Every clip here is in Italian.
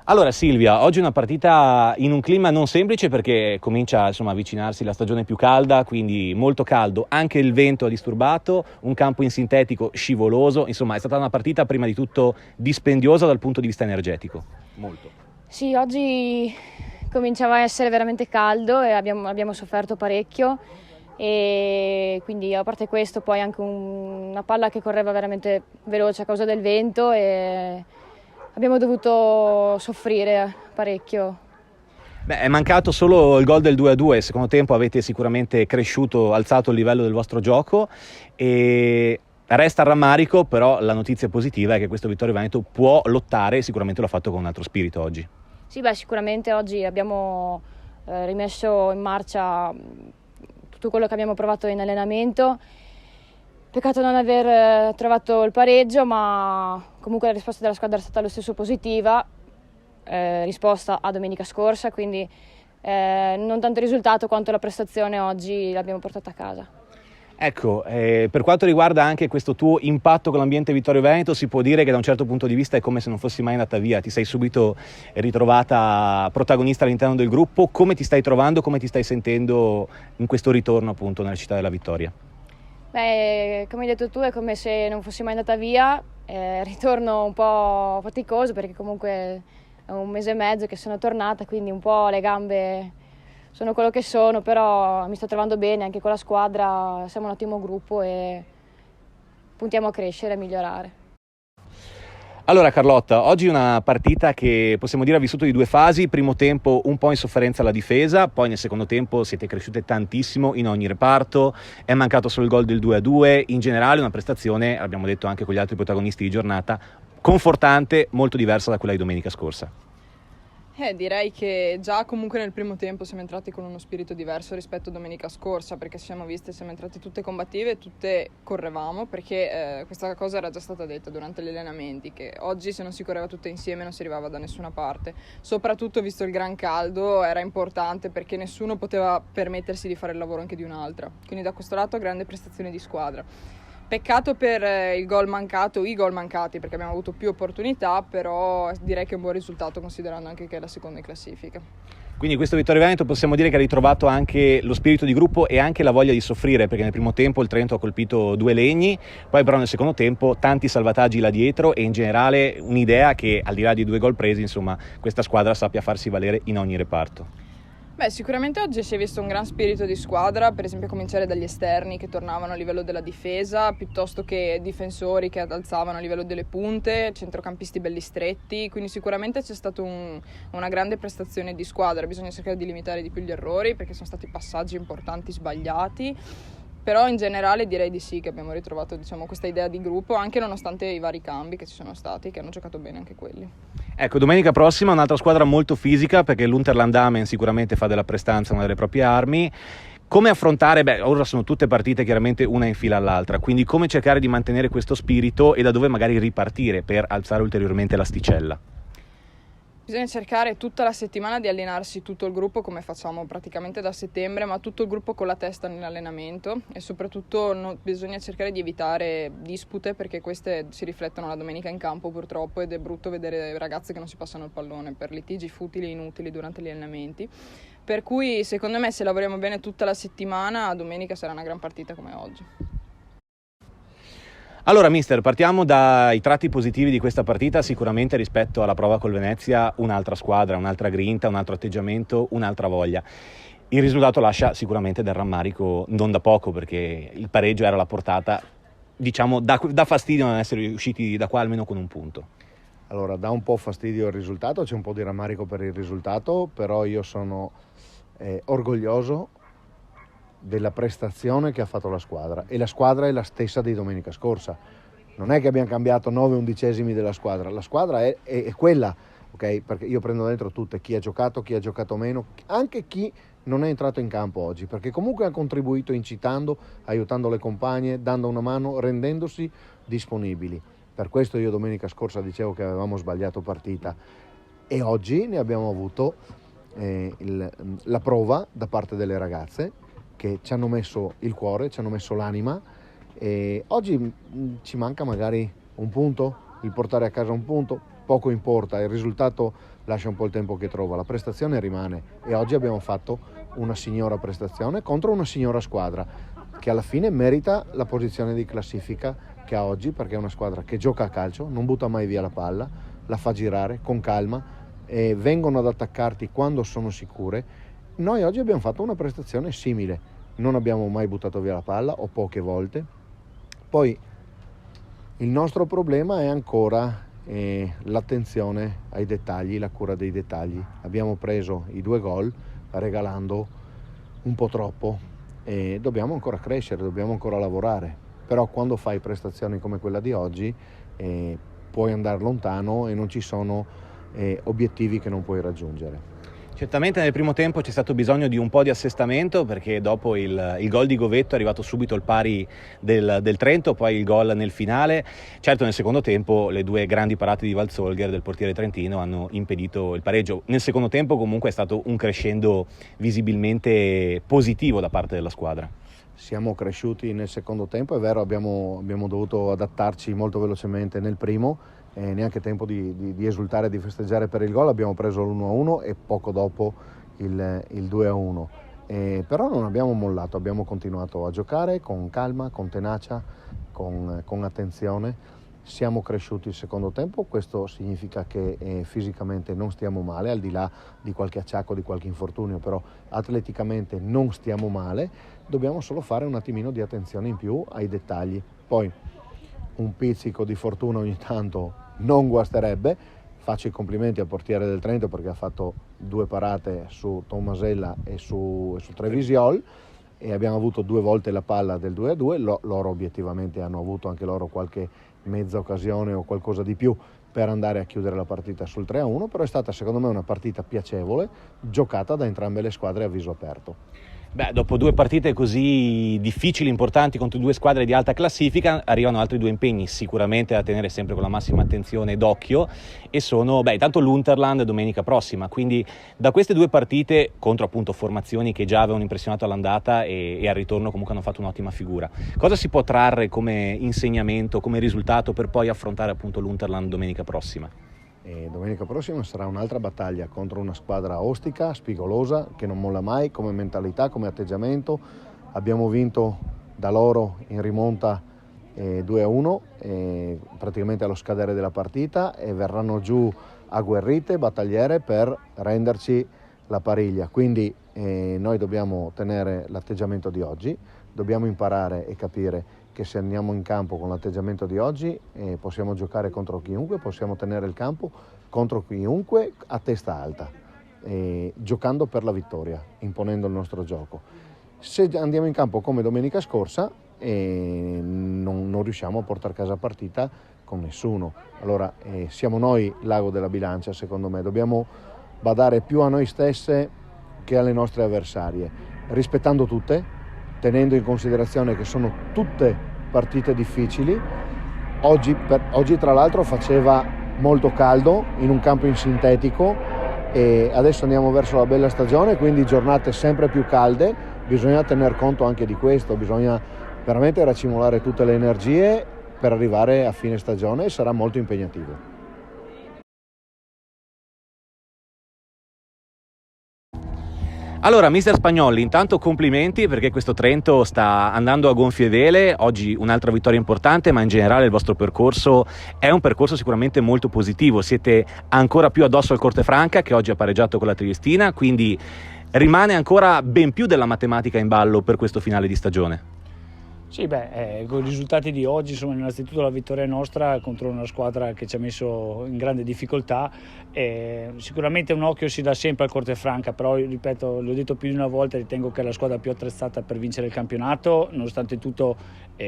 Allora Silvia, oggi è una partita in un clima non semplice perché comincia insomma, a avvicinarsi la stagione più calda, quindi molto caldo, anche il vento ha disturbato, un campo in sintetico scivoloso, insomma è stata una partita prima di tutto dispendiosa dal punto di vista energetico. Molto. Sì, oggi cominciava a essere veramente caldo e abbiamo sofferto parecchio, e quindi a parte questo poi anche una palla che correva veramente veloce a causa del vento e abbiamo dovuto soffrire parecchio. Beh, è mancato solo il gol del 2-2, secondo tempo avete sicuramente cresciuto, alzato il livello del vostro gioco e resta il rammarico, però la notizia positiva è che questo Vittorio Veneto può lottare e sicuramente l'ha fatto con un altro spirito oggi. Sì, beh, sicuramente oggi abbiamo rimesso in marcia tutto quello che abbiamo provato in allenamento. Peccato non aver trovato il pareggio, ma comunque la risposta della squadra è stata lo stesso positiva, risposta a domenica scorsa, quindi non tanto il risultato quanto la prestazione oggi l'abbiamo portata a casa. Ecco, per quanto riguarda anche questo tuo impatto con l'ambiente Vittorio Veneto, si può dire che da un certo punto di vista è come se non fossi mai andata via, ti sei subito ritrovata protagonista all'interno del gruppo, come ti stai trovando, come ti stai sentendo in questo ritorno appunto nella città della vittoria? Beh, come hai detto tu, è come se non fossi mai andata via, ritorno un po' faticoso perché comunque è un mese e mezzo che sono tornata, quindi un po' le gambe sono quello che sono, però mi sto trovando bene anche con la squadra, siamo un ottimo gruppo e puntiamo a crescere e a migliorare. Allora Carlotta, oggi una partita che possiamo dire ha vissuto di due fasi, primo tempo un po' in sofferenza alla difesa, poi nel secondo tempo siete cresciute tantissimo in ogni reparto, è mancato solo il gol del 2-2, in generale una prestazione, abbiamo detto anche con gli altri protagonisti di giornata, confortante, molto diversa da quella di domenica scorsa. Direi che già comunque nel primo tempo siamo entrati con uno spirito diverso rispetto a domenica scorsa, perché siamo entrate tutte combattive, tutte correvamo, perché questa cosa era già stata detta durante gli allenamenti, che oggi se non si correva tutte insieme non si arrivava da nessuna parte. Soprattutto visto il gran caldo era importante perché nessuno poteva permettersi di fare il lavoro anche di un'altra. Quindi da questo lato grande prestazione di squadra. Peccato per i gol mancati, perché abbiamo avuto più opportunità, però direi che è un buon risultato considerando anche che è la seconda in classifica. Quindi questo Vittorio Veneto possiamo dire che ha ritrovato anche lo spirito di gruppo e anche la voglia di soffrire, perché nel primo tempo il Trento ha colpito due legni, poi però nel secondo tempo tanti salvataggi là dietro e in generale un'idea che al di là di due gol presi, insomma, questa squadra sappia farsi valere in ogni reparto. Beh, sicuramente oggi si è visto un gran spirito di squadra, per esempio a cominciare dagli esterni che tornavano a livello della difesa, piuttosto che difensori che alzavano a livello delle punte, centrocampisti belli stretti, quindi sicuramente c'è stata una grande prestazione di squadra. Bisogna cercare di limitare di più gli errori perché sono stati passaggi importanti sbagliati, però in generale direi di sì che abbiamo ritrovato, diciamo, questa idea di gruppo anche nonostante i vari cambi che ci sono stati, che hanno giocato bene anche quelli. Ecco, domenica prossima un'altra squadra molto fisica perché l'Unterland Amen sicuramente fa della prestanza una delle proprie armi. Come affrontare? Beh, ora sono tutte partite chiaramente una in fila all'altra, quindi come cercare di mantenere questo spirito e da dove magari ripartire per alzare ulteriormente l'asticella? Bisogna cercare tutta la settimana di allenarsi tutto il gruppo come facciamo praticamente da settembre, ma tutto il gruppo con la testa nell'allenamento e soprattutto bisogna cercare di evitare dispute perché queste si riflettono la domenica in campo purtroppo ed è brutto vedere ragazze che non si passano il pallone per litigi futili e inutili durante gli allenamenti. Per cui secondo me se lavoriamo bene tutta la settimana, domenica sarà una gran partita come oggi. Allora mister, partiamo dai tratti positivi di questa partita, sicuramente rispetto alla prova col Venezia un'altra squadra, un'altra grinta, un altro atteggiamento, un'altra voglia. Il risultato lascia sicuramente del rammarico non da poco perché il pareggio era alla portata, diciamo, da fastidio non essere riusciti da qua almeno con un punto. Allora, dà un po' fastidio il risultato, c'è un po' di rammarico per il risultato, però io sono orgoglioso della prestazione che ha fatto la squadra e la squadra è la stessa di domenica scorsa. Non è che abbiamo cambiato 9/11 della squadra, la squadra è quella, ok? Perché io prendo dentro tutte, chi ha giocato meno, anche chi non è entrato in campo oggi, perché comunque ha contribuito incitando, aiutando le compagne, dando una mano, rendendosi disponibili. Per questo io domenica scorsa dicevo che avevamo sbagliato partita e oggi ne abbiamo avuto la prova da parte delle ragazze che ci hanno messo il cuore, ci hanno messo l'anima e oggi ci manca magari un punto, il portare a casa un punto, poco importa, il risultato lascia un po' il tempo che trova, la prestazione rimane, e oggi abbiamo fatto una signora prestazione contro una signora squadra che alla fine merita la posizione di classifica che ha oggi, perché è una squadra che gioca a calcio, non butta mai via la palla, la fa girare con calma e vengono ad attaccarti quando sono sicure. Noi oggi abbiamo fatto una prestazione simile, non abbiamo mai buttato via la palla o poche volte. Poi il nostro problema è ancora l'attenzione ai dettagli, la cura dei dettagli. Abbiamo preso i 2 gol regalando un po' troppo e dobbiamo ancora crescere, dobbiamo ancora lavorare, però quando fai prestazioni come quella di oggi puoi andare lontano e non ci sono obiettivi che non puoi raggiungere. Certamente nel primo tempo c'è stato bisogno di un po' di assestamento, perché dopo il gol di Govetto è arrivato subito il pari del Trento, poi il gol nel finale. Certo, nel secondo tempo le 2 grandi parate di Walzolger, del portiere trentino, hanno impedito il pareggio. Nel secondo tempo comunque è stato un crescendo visibilmente positivo da parte della squadra. Siamo cresciuti nel secondo tempo, è vero, abbiamo dovuto adattarci molto velocemente nel primo, neanche tempo di esultare, di festeggiare per il gol, abbiamo preso l'1-1 e poco dopo il 2-1, però non abbiamo mollato, abbiamo continuato a giocare con calma, con tenacia, con attenzione. Siamo cresciuti il secondo tempo, questo significa che fisicamente non stiamo male, al di là di qualche acciacco, di qualche infortunio, però atleticamente non stiamo male, dobbiamo solo fare un attimino di attenzione in più ai dettagli. Poi un pizzico di fortuna ogni tanto non guasterebbe. Faccio i complimenti al portiere del Trento perché ha fatto 2 parate su Tomasella e su Trevisiol e abbiamo avuto 2 volte la palla del 2-2, loro obiettivamente hanno avuto anche loro qualche mezza occasione o qualcosa di più per andare a chiudere la partita sul 3-1, però è stata secondo me una partita piacevole, giocata da entrambe le squadre a viso aperto. Beh, dopo 2 partite così difficili, importanti contro 2 squadre di alta classifica, arrivano altri 2 impegni sicuramente da tenere sempre con la massima attenzione d'occhio, e sono, intanto l'Unterland domenica prossima, quindi da queste 2 partite contro appunto formazioni che già avevano impressionato all'andata e al ritorno comunque hanno fatto un'ottima figura. Cosa si può trarre come insegnamento, come risultato per poi affrontare appunto l'Unterland domenica prossima? E domenica prossima sarà un'altra battaglia contro una squadra ostica, spigolosa, che non molla mai come mentalità, come atteggiamento. Abbiamo vinto da loro in rimonta 2-1 praticamente allo scadere della partita, e verranno giù agguerrite, battagliere, per renderci la pariglia. Quindi noi dobbiamo tenere l'atteggiamento di oggi, dobbiamo imparare e capire che se andiamo in campo con l'atteggiamento di oggi possiamo giocare contro chiunque, possiamo tenere il campo contro chiunque a testa alta, giocando per la vittoria, imponendo il nostro gioco. Se andiamo in campo come domenica scorsa non riusciamo a portare a casa partita con nessuno, allora siamo noi l'ago della bilancia. Secondo me dobbiamo badare più a noi stesse che alle nostre avversarie, rispettando tutte, tenendo in considerazione che sono tutte partite difficili. Oggi tra l'altro faceva molto caldo in un campo in sintetico e adesso andiamo verso la bella stagione, quindi giornate sempre più calde, bisogna tener conto anche di questo, bisogna veramente racimolare tutte le energie per arrivare a fine stagione e sarà molto impegnativo. Allora, mister Spagnolli, intanto complimenti perché questo Trento sta andando a gonfie vele. Oggi un'altra vittoria importante, ma in generale il vostro percorso è un percorso sicuramente molto positivo. Siete ancora più addosso al Cortefranca, che oggi ha pareggiato con la Triestina, quindi rimane ancora ben più della matematica in ballo per questo finale di stagione. Sì, con i risultati di oggi, insomma, innanzitutto la vittoria nostra contro una squadra che ci ha messo in grande difficoltà. Sicuramente un occhio si dà sempre al Cortefranca, però ripeto, l'ho detto più di una volta, ritengo che è la squadra più attrezzata per vincere il campionato. Nonostante tutto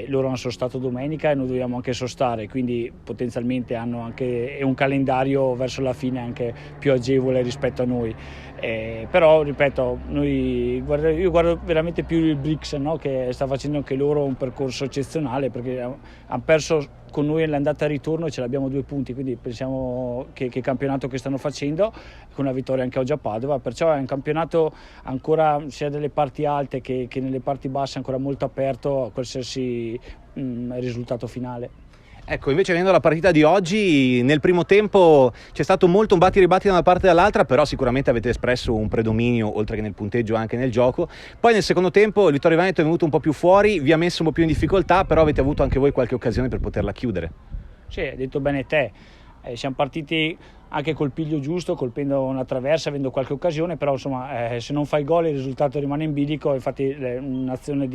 loro hanno sostato domenica e noi dobbiamo anche sostare, quindi potenzialmente hanno anche un calendario verso la fine anche più agevole rispetto a noi. Però ripeto, io guardo veramente più il Brix, no? Che sta facendo anche loro un percorso eccezionale, perché hanno perso con noi l'andata e ritorno e ce l'abbiamo 2 punti, quindi pensiamo che campionato che stanno facendo, con una vittoria anche oggi a Padova, perciò è un campionato ancora sia delle parti alte che nelle parti basse ancora molto aperto a qualsiasi risultato finale. Ecco, invece venendo alla partita di oggi, nel primo tempo c'è stato molto un batti-ribatti da una parte e dall'altra, però sicuramente avete espresso un predominio, oltre che nel punteggio anche nel gioco. Poi nel secondo tempo il Vittorio Veneto è venuto un po' più fuori, vi ha messo un po' più in difficoltà, però avete avuto anche voi qualche occasione per poterla chiudere. Sì, hai detto bene te, siamo partiti anche col piglio giusto, colpendo una traversa, avendo qualche occasione, però insomma se non fai gol il risultato rimane in bilico. Infatti un'azione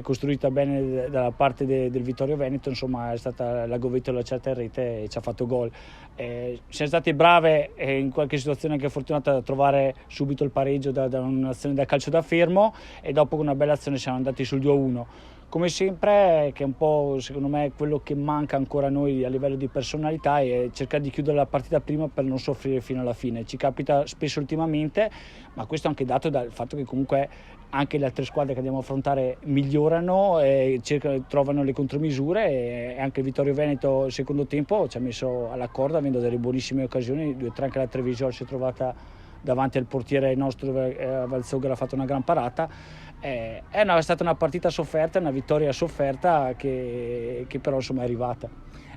costruita bene dalla parte del Vittorio Veneto, insomma è stata la Govetto lanciata in rete e ci ha fatto gol. Siamo stati brave in qualche situazione anche fortunata a trovare subito il pareggio da un'azione da calcio da fermo, e dopo con una bella azione siamo andati sul 2-1. Come sempre, che è un po' secondo me quello che manca ancora a noi a livello di personalità, è cercare di chiudere la partita prima per non soffrire fino alla fine. Ci capita spesso ultimamente, ma questo è anche dato dal fatto che comunque anche le altre squadre che andiamo a affrontare migliorano e trovano le contromisure, e anche il Vittorio Veneto il secondo tempo ci ha messo alla corda avendo delle buonissime occasioni, 2 o 3 anche la Treviso si è trovata davanti al portiere nostro dove Valzogher ha fatto una gran parata. È stata una partita sofferta, una vittoria sofferta che però insomma è arrivata.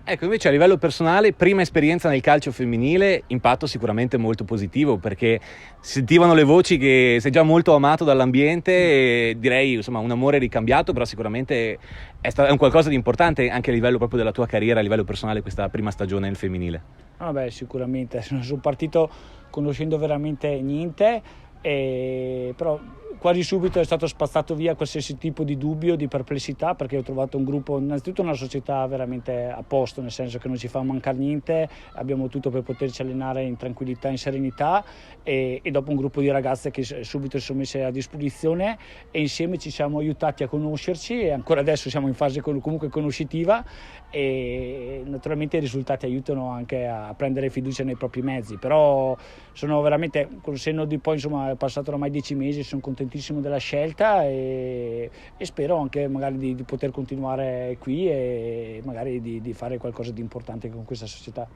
Ecco, invece a livello personale, prima esperienza nel calcio femminile, impatto sicuramente molto positivo, perché sentivano le voci che sei già molto amato dall'ambiente, e direi insomma un amore ricambiato, però sicuramente è un qualcosa di importante anche a livello proprio della tua carriera, a livello personale, questa prima stagione nel femminile. Vabbè, sicuramente, sono partito conoscendo veramente niente, però quasi subito è stato spazzato via qualsiasi tipo di dubbio, di perplessità, perché ho trovato un gruppo, innanzitutto una società veramente a posto, nel senso che non ci fa mancare niente, abbiamo tutto per poterci allenare in tranquillità, in serenità, e dopo un gruppo di ragazze che subito si sono messe a disposizione, e insieme ci siamo aiutati a conoscerci, e ancora adesso siamo in fase comunque conoscitiva, e naturalmente i risultati aiutano anche a prendere fiducia nei propri mezzi. Però sono veramente, col senno di poi, insomma è passato ormai 10 mesi, sono contentissimo della scelta, e spero anche magari di poter continuare qui, e magari di fare qualcosa di importante con questa società.